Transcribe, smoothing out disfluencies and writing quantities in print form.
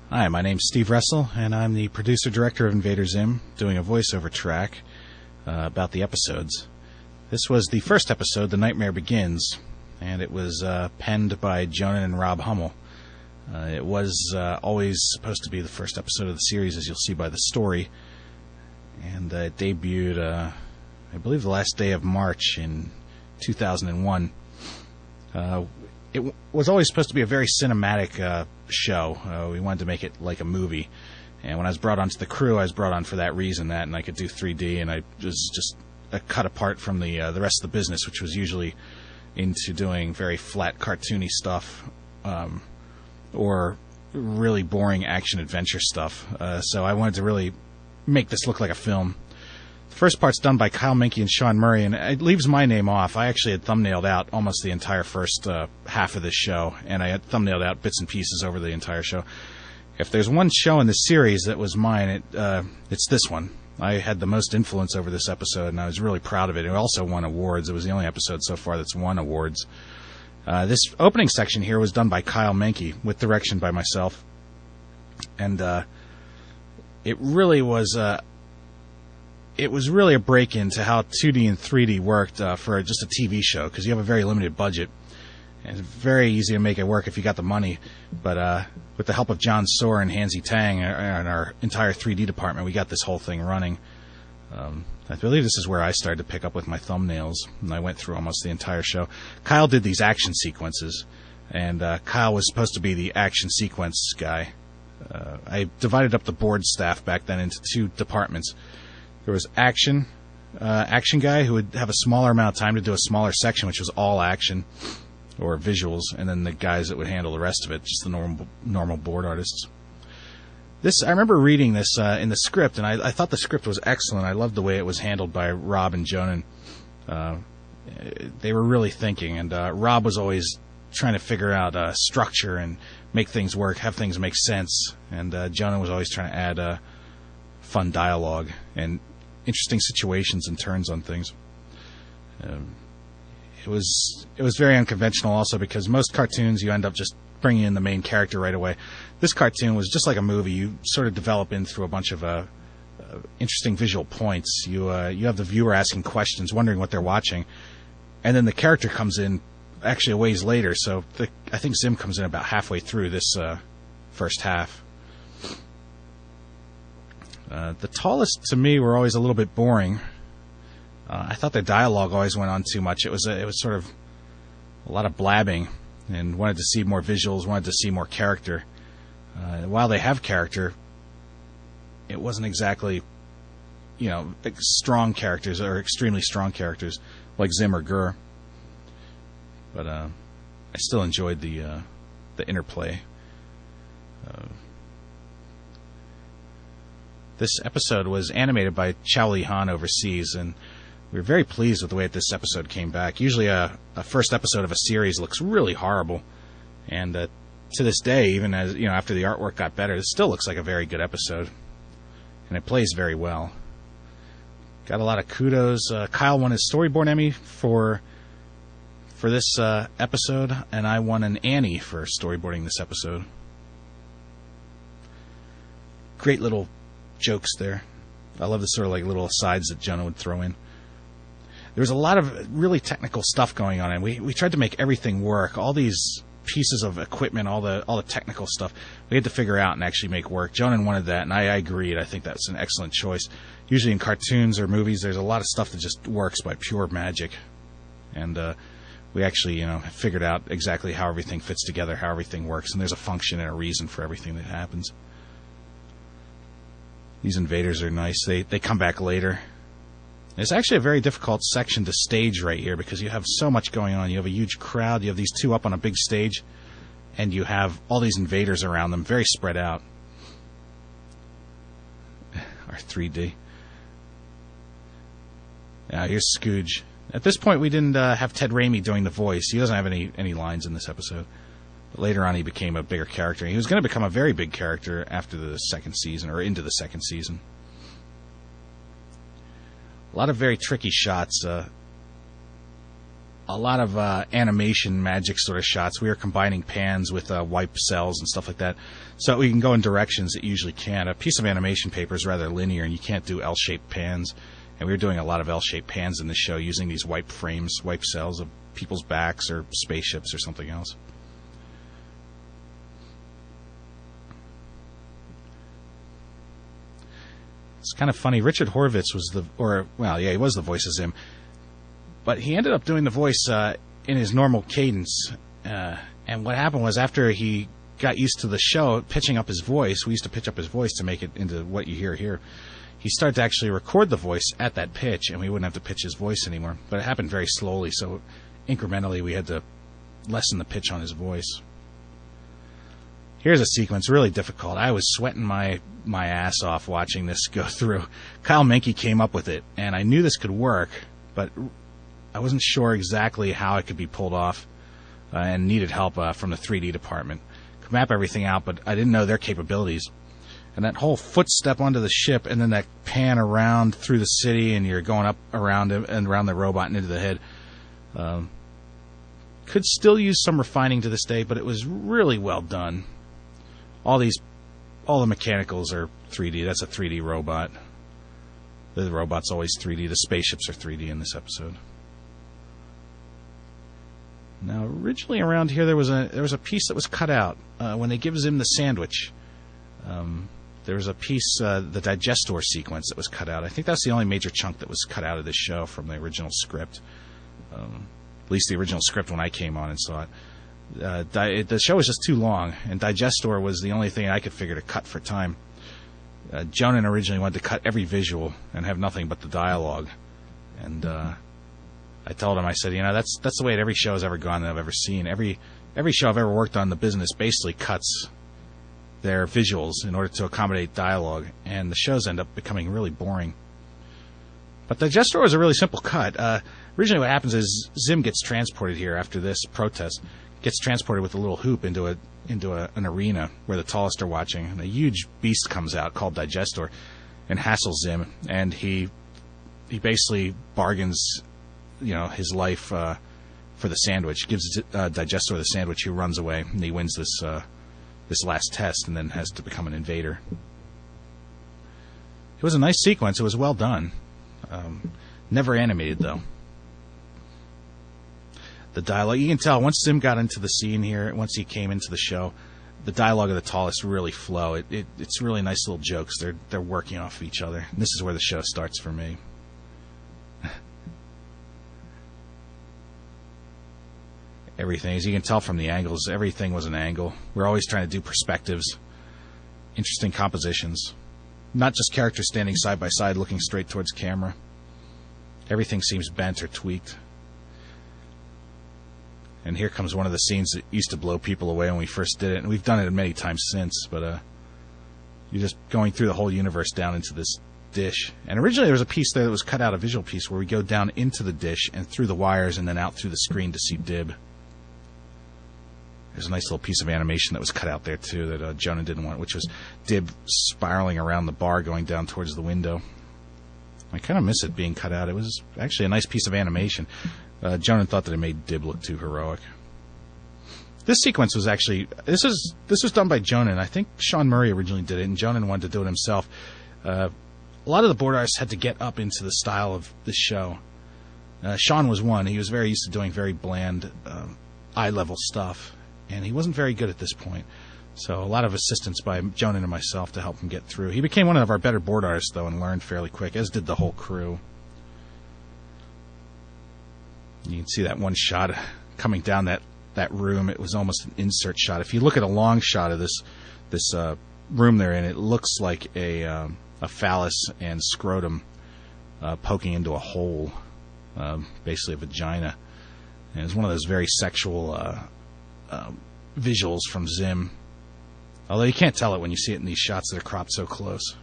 Hi, my name's Steve Ressel, and I'm the producer-director of Invader Zim, doing a voiceover track about the episodes. This was the first episode, The Nightmare Begins, and it was penned by Jonan and Rob Hummel. It was always supposed to be the first episode of the series, as you'll see by the story, and it debuted, I believe, the last day of March in 2001. It was always supposed to be a very cinematic show. We wanted to make it like a movie. And when I was brought onto the crew, I was brought on for that reason, and I could do 3D, and I was just cut apart from the rest of the business, which was usually into doing very flat, cartoony stuff, or really boring action-adventure stuff. So I wanted to really make this look like a film. The first part's done by Kyle Menke and Sean Murray, and it leaves my name off. I actually had thumbnailed out almost the entire first half of this show, and I had thumbnailed out bits and pieces over the entire show. If there's one show in the series that was mine, it's this one. I had the most influence over this episode, and I was really proud of it. It also won awards. It was the only episode so far that's won awards. This opening section here was done by Kyle Menke, with direction by myself. And it really was... It was really a break into how 2D and 3D worked for just a TV show, because you have a very limited budget. And it's very easy to make it work if you got the money. But with the help of John Soar and Hansi Tang and our entire 3D department, we got this whole thing running. I believe this is where I started to pick up with my thumbnails, and I went through almost the entire show. Kyle did these action sequences, and Kyle was supposed to be the action sequence guy. I divided up the board staff back then into two departments. There was action guy who would have a smaller amount of time to do a smaller section, which was all action or visuals, and then the guys that would handle the rest of it, just the normal board artists. I remember reading this in the script, and I thought the script was excellent. I loved the way it was handled by Rob and Jonan. They were really thinking, and Rob was always trying to figure out structure and make things work, have things make sense, and Jonan was always trying to add fun dialogue and interesting situations and turns on things. It was very unconventional also, because most cartoons you end up just bringing in the main character right away. This cartoon was just like a movie. You sort of develop in through a bunch of interesting visual points. You have the viewer asking questions, wondering what they're watching, and then the character comes in actually a ways later. So I think Zim comes in about halfway through this first half. The tallest, to me, were always a little bit boring. I thought their dialogue always went on too much. It was sort of a lot of blabbing, and wanted to see more visuals, wanted to see more character. While they have character, it wasn't exactly, like strong characters or extremely strong characters like Zim or Gur. But I still enjoyed the interplay. This episode was animated by Chow Lee Han overseas, and we were very pleased with the way that this episode came back. Usually a first episode of a series looks really horrible, and to this day, even as after the artwork got better, it still looks like a very good episode, and it plays very well. Got a lot of kudos. Kyle won his Storyboard Emmy for this episode, and I won an Annie for storyboarding this episode. Great little jokes there. I love the sort of like little asides that Jonah would throw in. There was a lot of really technical stuff going on, and we tried to make everything work. All these pieces of equipment, all the technical stuff, we had to figure out and actually make work. Jonan wanted that, and I agreed. I think that's an excellent choice. Usually in cartoons or movies, there's a lot of stuff that just works by pure magic, and we actually figured out exactly how everything fits together, how everything works, and there's a function and a reason for everything that happens. These invaders are nice. They come back later. It's actually a very difficult section to stage right here, because you have so much going on. You have a huge crowd. You have these two up on a big stage, and you have all these invaders around them, very spread out. Our 3D. Now here's Scooge. At this point, we didn't have Ted Raimi doing the voice. He doesn't have any lines in this episode. Later on, he became a bigger character. He was going to become a very big character after the second season, or into the second season. A lot of very tricky shots. a lot of animation magic sort of shots. We were combining pans with wipe cells and stuff like that, so we can go in directions that you usually can't. A piece of animation paper is rather linear, and you can't do L-shaped pans. And we were doing a lot of L-shaped pans in this show using these wipe frames, wipe cells of people's backs or spaceships or something else. It's kind of funny. Richard Horvitz was he was the voice of Zim. But he ended up doing the voice in his normal cadence. And what happened was, after he got used to the show, pitching up his voice, we used to pitch up his voice to make it into what you hear here. He started to actually record the voice at that pitch, and we wouldn't have to pitch his voice anymore. But it happened very slowly, so incrementally we had to lessen the pitch on his voice. Here's a sequence, really difficult. I was sweating my ass off watching this go through. Kyle Menke came up with it, and I knew this could work, but I wasn't sure exactly how it could be pulled off, and needed help from the 3D department. Could map everything out, but I didn't know their capabilities. And that whole footstep onto the ship, and then that pan around through the city, and you're going up around it and around the robot and into the head, could still use some refining to this day, but it was really well done. All the mechanicals are 3D. That's a 3D robot. The robot's always 3D. The spaceships are 3D in this episode. Now, originally around here there was a piece that was cut out when they give Zim the sandwich. There was a piece, the digestor sequence, that was cut out. I think that's the only major chunk that was cut out of this show from the original script. At least the original script when I came on and saw it. The show was just too long, and digestor was the only thing I could figure to cut for time. Jonan originally wanted to cut every visual and have nothing but the dialogue. And I told him, I said, that's the way every show has ever gone that I've ever seen. Every show I've ever worked on in the business basically cuts their visuals in order to accommodate dialogue, and the shows end up becoming really boring. But Digestor was a really simple cut. Originally what happens is Zim gets transported here after this protest, gets transported with a little hoop into an arena where the tallest are watching, and a huge beast comes out called Digestor and hassles Zim, and he basically bargains his life for the sandwich, gives Digestor the sandwich. He runs away, and he wins this last test, and then has to become an invader. It was a nice sequence. It was well done. Never animated, though. The dialogue, you can tell, once Zim got into the scene here, once he came into the show, the dialogue of the tallest really flow. It's really nice little jokes. They're working off of each other. And this is where the show starts for me. Everything, as you can tell from the angles, everything was an angle. We're always trying to do perspectives, interesting compositions, not just characters standing side by side looking straight towards camera. Everything seems bent or tweaked. And here comes one of the scenes that used to blow people away when we first did it, and we've done it many times since, but you're just going through the whole universe down into this dish. And originally there was a piece there that was cut out, a visual piece, where we go down into the dish and through the wires and then out through the screen to see Dib. There's a nice little piece of animation that was cut out there, too, that Jonan didn't want, which was Dib spiraling around the bar going down towards the window. I kind of miss it being cut out. It was actually a nice piece of animation. Jonan thought that it made Dib look too heroic. This sequence was actually... This was done by Jonan. I think Sean Murray originally did it, and Jonan wanted to do it himself. A lot of the board artists had to get up into the style of this show. Sean was one. He was very used to doing very bland, eye-level stuff. And he wasn't very good at this point. So a lot of assistance by Jonan and myself to help him get through. He became one of our better board artists, though, and learned fairly quick, as did the whole crew. You can see that one shot coming down that room. It was almost an insert shot. If you look at a long shot of this room they're in, it looks like a phallus and scrotum poking into a hole, basically a vagina. And it's one of those very sexual... visuals from Zim. Although you can't tell it when you see it in these shots that are cropped so close.